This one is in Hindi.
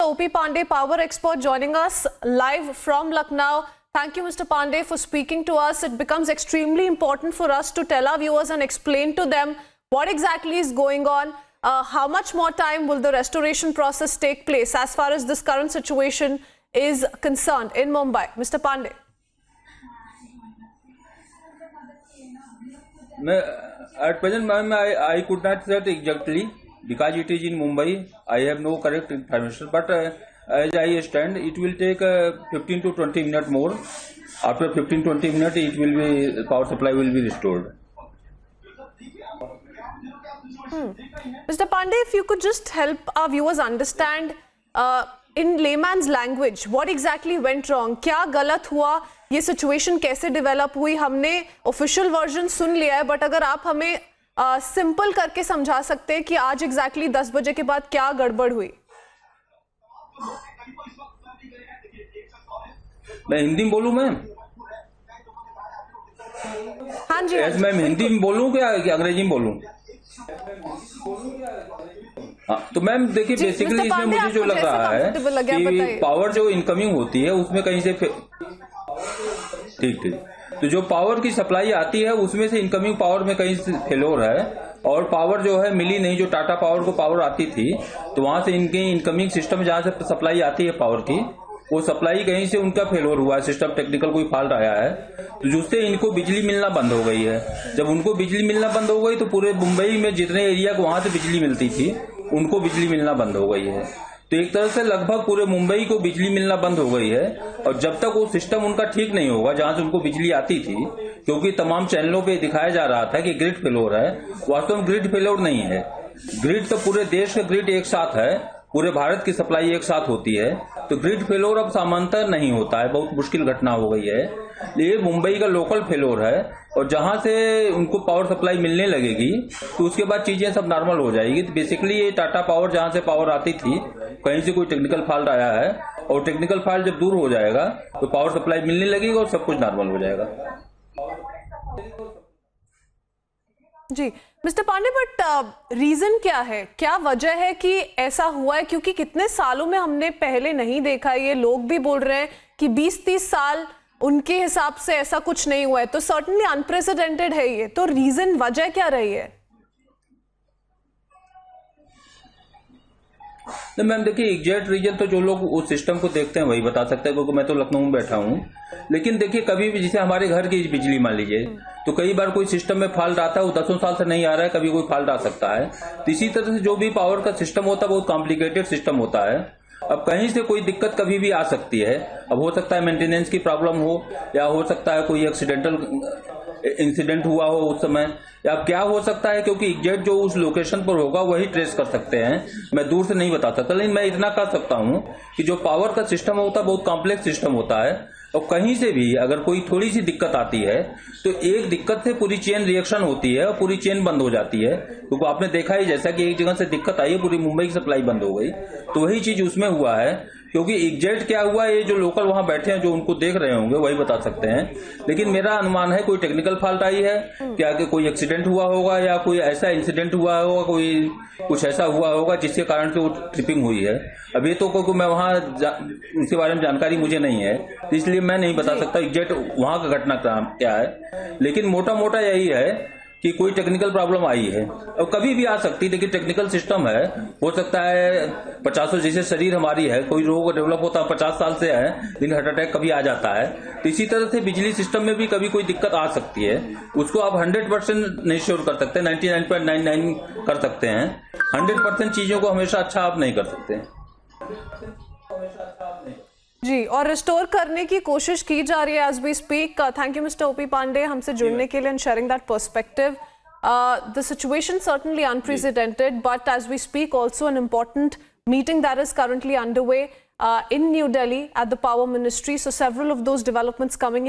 O.P. Pandey, power expert, joining us live from Lucknow. Thank you, Mr. Pandey, for speaking to us. It becomes extremely important for us to tell our viewers and explain to them what exactly is going on. How much more time will the restoration process take place as far as this current situation is concerned in Mumbai? Mr. Pandey. At present, ma'am, I could not say exactly because it is in Mumbai. I have no correct information, but as I stand, it will take 15 to 20 minutes more. After 15-20 minutes, it will be power supply will be restored. Mr. Pandey, if you could just help our viewers understand in layman's language what exactly went wrong, क्या गलत हुआ, ये situation कैसे develop हुई. हमने official version सुन लिया है, but अगर आप हमें simple करके समझा सकते हैं कि आज exactly 10 बजे के बाद क्या गड़बड़ हुई. मैं हिंदी में बोलूं मैम? हाँ जी. मैम हिंदी में बोलूं क्या अंग्रेजी में बोलूं? हाँ, तो मैम देखिए बेसिकली इसमें मुझे जो लग रहा है कि पावर जो इनकमिंग होती है उसमें कहीं से ठीक तो जो पावर की सप्लाई आती है उसमें से इनकमिंग पावर में कहीं से फेलोर है और पावर जो है मिली नहीं. जो टाटा पावर को पावर आती थी तो वहां से इनके इनकमिंग सिस्टम जहां से सप्लाई आती है पावर की, वो सप्लाई कहीं से उनका फेलोर हुआ है, सिस्टम टेक्निकल कोई फॉल्ट आया है, तो जिससे इनको बिजली मिलना बंद हो गई है. जब उनको बिजली मिलना बंद हो गई तो पूरे मुंबई में जितने एरिया को वहां से बिजली मिलती थी उनको बिजली मिलना बंद हो गई है. तो एक तरह से लगभग पूरे मुंबई को बिजली मिलना बंद हो गई है. और जब तक वो सिस्टम उनका ठीक नहीं होगा जहां से उनको बिजली आती थी, क्योंकि तमाम चैनलों पे दिखाया जा रहा था कि ग्रिड फेलोर है, वास्तव में ग्रिड फेलोर नहीं है. ग्रिड तो पूरे देश का ग्रिड एक साथ है, पूरे भारत की सप्लाई एक साथ होती है. तो ग्रिड फेलोर अब सामान्यतः नहीं होता है, बहुत मुश्किल घटना हो गई है. ये मुंबई का लोकल फेलोर है और जहां से उनको पावर सप्लाई मिलने लगेगी तो उसके बाद चीजें सब नॉर्मल हो जाएगी. तो बेसिकली ये टाटा पावर जहां से पावर आती थी कहीं से कोई टेक्निकल फॉल्ट आया है और टेक्निकल फॉल्ट जब दूर हो जाएगा तो पावर सप्लाई मिलने लगेगी और सब कुछ नॉर्मल हो जाएगा. जी मिस्टर पांडे, बट रीजन क्या है, क्या वजह है कि ऐसा हुआ है? क्योंकि कितने सालों में हमने पहले नहीं देखा. ये लोग भी बोल रहे हैं कि 20-30 साल उनके हिसाब से ऐसा कुछ नहीं हुआ है, तो सर्टेनली अनप्रेसिडेंटेड है ये. तो रीजन, वजह क्या रही है? नहीं मैम देखिए, एग्जैक्ट रीजन तो जो लोग उस सिस्टम को देखते हैं वही बता सकते हैं, क्योंकि मैं तो लखनऊ में बैठा हूँ. लेकिन देखिए कभी भी जैसे हमारे घर की बिजली मान लीजिए, तो कई बार कोई सिस्टम में फॉल्ट आता है, वो 10 साल से नहीं आ रहा है, कभी कोई फॉल्ट आ सकता है. तो इसी तरह से जो भी पावर का सिस्टम होता है बहुत कॉम्प्लिकेटेड सिस्टम होता है. अब कहीं से कोई दिक्कत कभी भी आ सकती है. अब हो सकता है मेंटेनेंस की प्रॉब्लम हो, या हो सकता है कोई एक्सीडेंटल इंसिडेंट हुआ हो उस समय, या क्या हो सकता है, क्योंकि एग्जैक्ट जो उस लोकेशन पर होगा वही ट्रेस कर सकते हैं. मैं दूर से नहीं बता सकता, लेकिन मैं इतना कर सकता हूं कि जो पावर का सिस्टम होता है बहुत कॉम्प्लेक्स सिस्टम होता है और कहीं से भी अगर कोई थोड़ी सी दिक्कत आती है तो एक दिक्कत से पूरी चेन रिएक्शन होती है और पूरी चेन बंद हो जाती है. क्योंकि आपने देखा ही जैसा कि एक जगह से दिक्कत आई है पूरी मुंबई की सप्लाई बंद हो गई. तो वही चीज उसमें हुआ है. क्योंकि एग्जैक्ट क्या हुआ ये जो लोकल वहां बैठे हैं जो उनको देख रहे होंगे वही बता सकते हैं. लेकिन मेरा अनुमान है कोई टेक्निकल फॉल्ट आई है, क्या कि कोई एक्सीडेंट हुआ होगा या कोई ऐसा इंसिडेंट हुआ होगा, कोई कुछ ऐसा हुआ होगा जिसके कारण से वो ट्रिपिंग हुई है. अभी तो क्योंकि मैं वहां उसके बारे में जानकारी मुझे नहीं है, तो इसलिए मैं नहीं बता सकता एग्जैक्ट वहां का घटना क्या है. लेकिन मोटा मोटा यही है कि कोई टेक्निकल प्रॉब्लम आई है और कभी भी आ सकती है. देखिए टेक्निकल सिस्टम है, हो सकता है 50 जैसे शरीर हमारी है, कोई रोग डेवलप होता है 50 साल से है, लेकिन हार्ट अटैक कभी आ जाता है. तो इसी तरह से बिजली सिस्टम में भी कभी कोई दिक्कत आ सकती है. उसको आप 100% नहीं श्योर कर सकते, 99.99 कर सकते हैं. 100% चीजों को हमेशा अच्छा आप नहीं कर सकते जी, और रिस्टोर करने की कोशिश की जा रही है as we speak. Thank you mister OP Pandey हमसे जुड़ने के लिए and sharing that perspective. The situation certainly unprecedented, but as we speak also an important meeting that is currently underway in New Delhi at the Power Ministry. So several of those developments coming in.